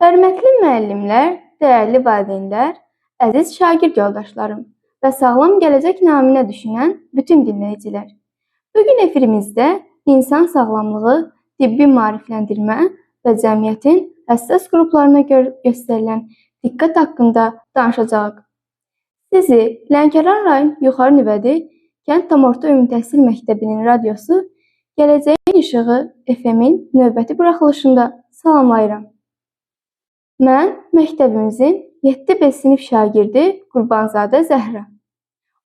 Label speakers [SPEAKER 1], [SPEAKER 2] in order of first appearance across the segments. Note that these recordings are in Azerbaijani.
[SPEAKER 1] Hörmətli müəllimlər, dəyərli valideynlər, əziz şagird yoldaşlarım və sağlam gələcək naminə düşünən bütün dinləyicilər. Bugün efirimizdə insan sağlamlığı, tibbi maarifləndirmə və cəmiyyətin həssas qruplarına göstərilən diqqət haqqında danışacağıq. Sizi Lənkəran rayon Yuxarı Nüvədi Kənd Tam Orta Ümumi Təhsil Məktəbinin radiosu Gələcəyin İşığı FM-in növbəti buraxılışında salamlayıram. Mən məktəbimizin 7B sinif şagirdi Qurbanzadə Zəhra.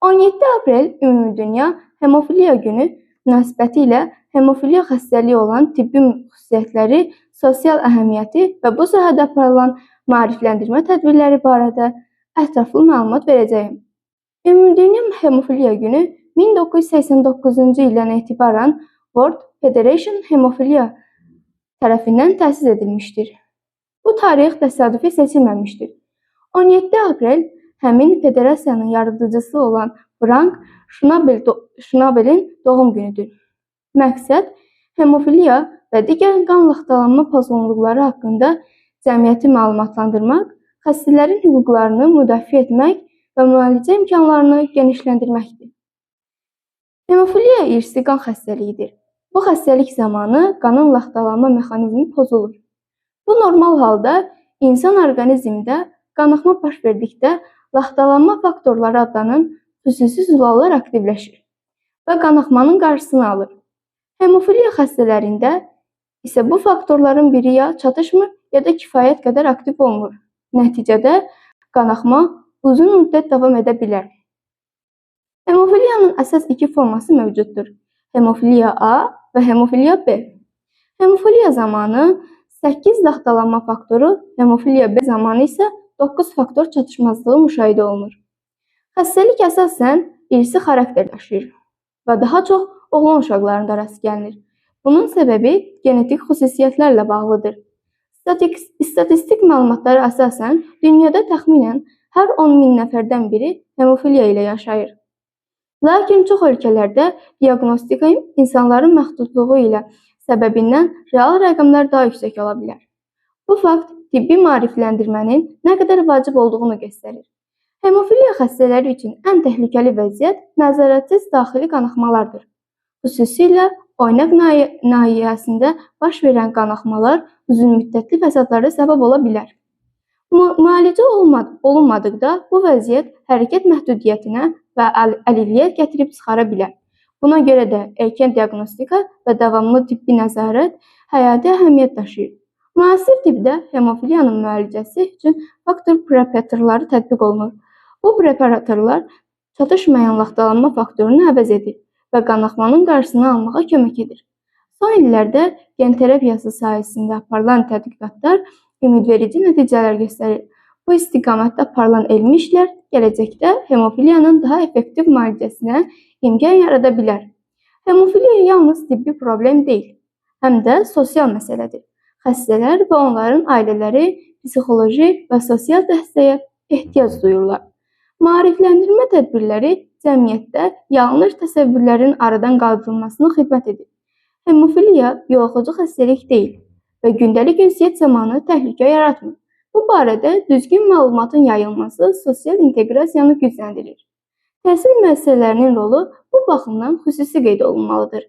[SPEAKER 1] 17 aprel Ümumdünya Hemofiliya günü münasibətilə hemofiliya xəstəliyi olan tibbi xüsusiyyətləri, sosial əhəmiyyəti və bu sahədə aparılan maarifləndirmə tədbirləri barədə ətraflı məlumat verəcəyim. Ümumdünya Hemofiliya günü 1989-cu ildən etibarən World Federation Hemophilia tərəfindən təsis edilmişdir. Bu tarix təsadüfi seçilməmişdir. 17 aprel həmin federasiyanın yaradıcısı olan Frank Schnabelin doğum günüdür. Məqsəd hemofiliya və digər qan laxtalanma pozğunluqları haqqında cəmiyyəti məlumatlandırmaq, xəstələrin hüquqlarını müdafiə etmək və müalicə imkanlarını genişləndirməkdir. Hemofiliya irsi qan xəstəliyidir. Bu xəstəlik zamanı qanın laxtalanma mexanizmi pozulur. Bu normal halda insan orqanizmində qanaxma baş verdikdə laxtalanma faktorları adlanan xüsusi zülallar aktivləşir və qanaxmanın qarşısını alır. Hemofiliya xəstələrində isə bu faktorların biri ya çatışmır, ya da kifayət qədər aktiv olmur. Nəticədə qanaxma uzun müddət davam edə bilər. Hemofiliyanın əsas iki forması mövcuddur: hemofiliya A və hemofiliya B. Hemofiliya zamanı 8 laxtalanma faktoru, hemofiliya B zamanı isə 9 faktor çatışmazlığı müşahidə olunur. Xəstəlik əsasən irsi xarakter daşıyır və daha çox oğlan uşaqlarında rast gəlinir. Bunun səbəbi genetik xüsusiyyətlərlə bağlıdır. İstatistik məlumatlara əsasən dünyada təxminən hər 10 min nəfərdən biri hemofiliya ilə yaşayır. Lakin çox ölkələrdə diaqnostika insanların məhdudluğu ilə səbəbindən real rəqəmlər daha yüksək ola bilər. Bu fakt tibbi maarifləndirmənin nə qədər vacib olduğunu göstərir. Hemofiliya xəstələri üçün ən təhlükəli vəziyyət nəzarətsiz daxili qanaxmalardır. Xüsusilə oynaq nahiyəsində baş verən qanaxmalar uzunmüddətli fəsadlara səbəb ola bilər. Müalicə olunmadıqda bu vəziyyət hərəkət məhdudiyyətinə və əlilliyyət gətirib çıxara bilər. Buna görə də erkən diaqnostika və davamlı tibbi nəzarət həyati əhəmiyyət daşıyır. Müasir tibbdə hemofiliyanın müalicəsi üçün faktor preparatorları tətbiq olunur. Bu preparatorlar çatışmayan laxtalanma faktorunu əvəz edir və qanaxmanın qarşısını almağa kömək edir. Son illərdə gen terapiyası sahəsində aparılan tədqiqatlar ümidverici nəticələr göstərir. Bu istiqamətdə aparılan elmi işlər gələcəkdə hemofiliyanın daha effektiv müalicəsinə imkan yarada bilər. Hemofiliya yalnız tibbi problem deyil, həm də sosial məsələdir. Xəstələr və onların ailələri psixoloji və sosial dəstəyə ehtiyac duyurlar. Maarifləndirmə tədbirləri cəmiyyətdə yanlış təsəvvürlərin aradan qaldırılmasına xidmət edir. Hemofiliya yoluxucu xəstəlik deyil və gündəlik ünsiyyət zamanı təhlükə yaratmır. Bu barədə düzgün məlumatın yayılması sosial inteqrasiyanı gücləndirir. Təhsil müəssisələrinin rolu bu baxımdan xüsusi qeyd olunmalıdır.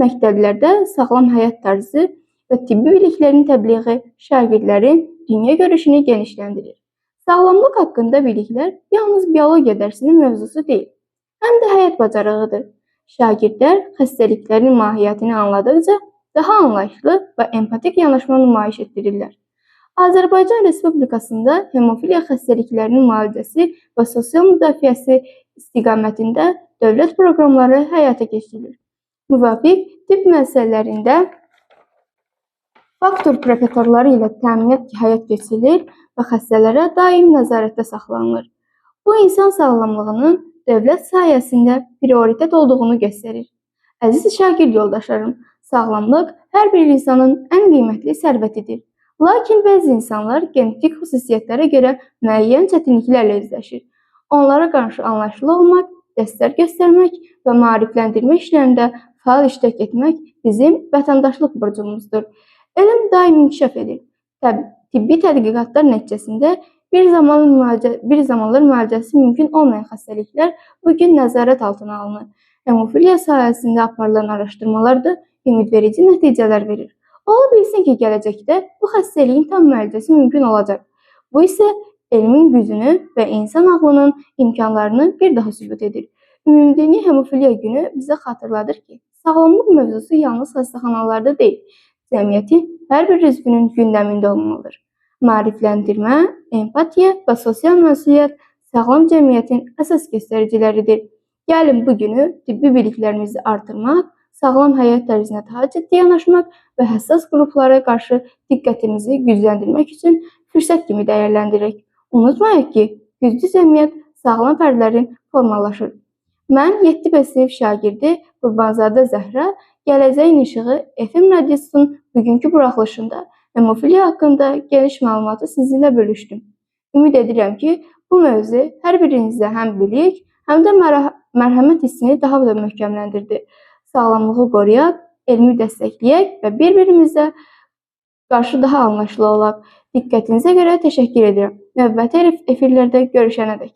[SPEAKER 1] Məktəblərdə sağlam həyat tarzı və tibbi biliklərin təbliği şagirdlərin dünya görüşünü genişləndirir. Sağlamlıq haqqında biliklər yalnız biologiya dərsinin mövzusu deyil, həm də həyat bacarığıdır. Şagirdlər xəstəliklərin mahiyyətini anladıqca daha anlayışlı və empatik yanaşma nümayiş etdirirlər. Azərbaycan Respublikasında hemofiliya xəstəliklərinin müalicəsi və sosial müdafiəsi istiqamətində dövlət proqramları həyata keçirilir. Müvafiq tibb müəssisələrində faktor preparatorları ilə təminat həyat keçirilir və xəstələrə daim nəzarətdə saxlanılır. Bu insan sağlamlığının dövlət sayəsində prioritet olduğunu göstərir. Əziz şagird yoldaşlarım, sağlamlıq hər bir insanın ən qiymətli sərvətidir. Lakin bəzi insanlar genetik xüsusiyyətlərə görə müəyyən çətinliklərlə üzləşir. Onlara qarşı anlayışlı olmaq, dəstək göstərmək və maarifləndirmə işlərində faal iştirak etmək bizim vətəndaşlıq borcumuzdur. Elm daim inkişaf edir. tibbi tədqiqatlar nəticəsində bir zamanlar müalicəsi mümkün olmayan xəstəliklər bu gün nəzarət altına alınır. Hemofiliya sahəsində aparılan araşdırmalar da ümidverici nəticələr verir. Ola bilsin ki, gələcəkdə bu xəstəliyin tam müalicəsi mümkün olacaq. Bu isə elmin gücünü və insan ağlının imkanlarını bir daha sübut edir. Ümumdünya Hemofiliya günü bizə xatırladır ki, sağlamlıq mövzusu yalnız xəstəxanalarda deyil, cəmiyyətin hər bir üzvünün gündəmində olmalıdır. Maarifləndirmə, empatiya və sosial məsuliyyət sağlam cəmiyyətin əsas göstəriciləridir. Gəlin bu günü tibbi biliklərimizi artırmaq, sağlam həyat tərzinə daha ciddi yanaşmaq və həssas qruplara qarşı diqqətimizi gücləndirmək üçün fürsət kimi dəyərləndirək. Unutmayaq ki, güclü cəmiyyət sağlam fərdlərin formalaşır. Mən 7B sinif şagirdi Qurbanzadə Zəhra Gələcəyin İşığı FM radiosunun bugünkü buraxılışında hemofiliya haqqında geniş məlumatı sizinlə bölüşdüm. Ümid edirəm ki, bu mövzu hər birinizdə həm bilik, həm də mərhəmət hissini daha da möhkəmləndirdi. Sağlamlığı qoruyaq, elmi dəstəkləyək və bir-birimizə qarşı daha anlayışlı olaq. Diqqətinizə görə təşəkkür edirəm. Növbəti efirlərdə görüşənədək.